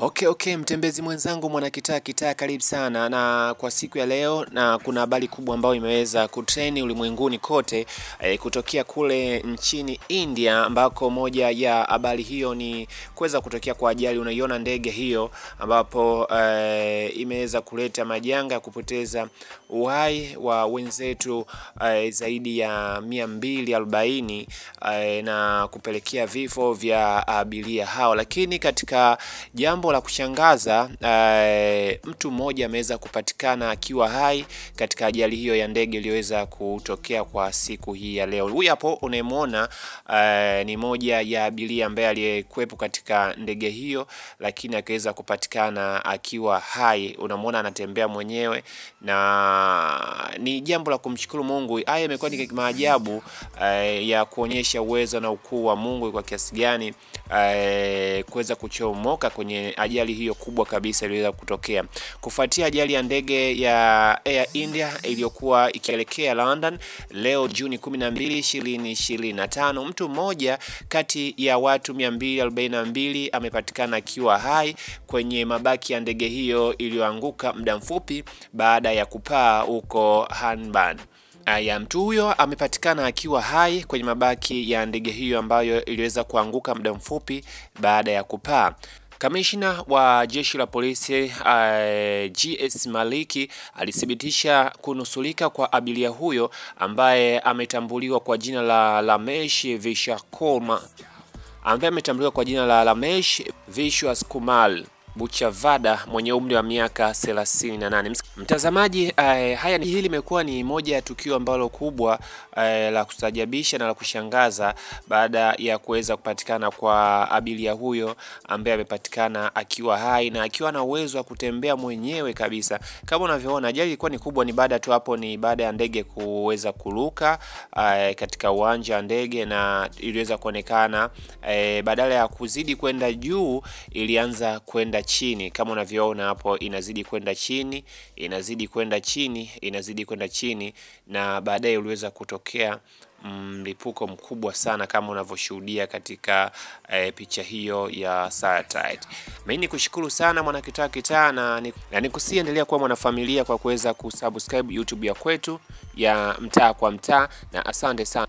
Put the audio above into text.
Okay, mtembezi mwenzangu Mwanakitaa, karibu sana. Na kwa siku ya leo na kuna habari kubwa ambayo imeweza kutrend ulimwenguni kote kutokea kule nchini India, ambako moja ya habari hiyo ni kuweza kutokea kwa ajali. Unaiona ndege hiyo ambapo imeweza kuleta majanga ya kupoteza uhai wa wenzetu zaidi ya 240 na kupelekea vifo vya abiria hao. Lakini katika jambo la kushangaza, mtu mmoja ameweza kupatikana akiwa hai katika ajali hiyo ya ndege iliyoweza kutokea kwa siku hii ya leo. Huyu hapo unayemwona ni moja ya abiria ambaye aliyekuwepo katika ndege hiyo, lakini akaweza kupatikana akiwa hai. Unamwona anatembea mwenyewe, na ni jambo la kumshukuru Mungu. Haya imekuwa ni maajabu ya kuonyesha uwezo na ukuu wa Mungu kwa kiasi gani kuweza kuchomoka kwenye ajali hiyo kubwa kabisa iliyoweza kutokea. Kufuatia ajali ya ndege ya Air India iliyokuwa ikielekea London leo Juni 12, 2025, mtu mmoja kati ya watu 242 amepatikana akiwa hai kwenye mabaki ya ndege hiyo iliyoanguka muda mfupi baada ya kupaa huko Hanban. Mtu huyo amepatikana akiwa hai kwenye mabaki ya ndege hiyo ambayo iliweza kuanguka muda mfupi baada ya kupaa. Kamishna wa jeshi la polisi GS Maliki alithibitisha kunusulika kwa abiria huyo ambaye ametambuliwa kwa jina la Ramesh Vishwas Kumar Buchavada mwenye umri wa miaka 38. Mtazamaji, hili limekuwa ni moja ya tukio ambalo kubwa la kustajabisha na la kushangaza baada ya kuweza kupatikana kwa abiria huyo ambaye amepatikana akiwa hai na akiwa na uwezo wa kutembea mwenyewe kabisa. Kama unavyoona, ajali ilikuwa ni kubwa, ni baada ya ndege kuweza kuruka katika uwanja wa ndege, na iliweza kuonekana badala ya kuzidi kwenda juu ilianza kwenda chini. Kama unavyoona hapo, inazidi kwenda chini, na baadaye uliweza kutokea mlipuko mkubwa sana kama unavyoshuhudia katika picha hiyo ya satellite. Mimi nikushukuru sana Mwanakitaa, na nikusiendelea kuwa mwanafamilia kwa kuweza kusubscribe YouTube ya kwetu ya Mtaa kwa Mtaa, na asante sana.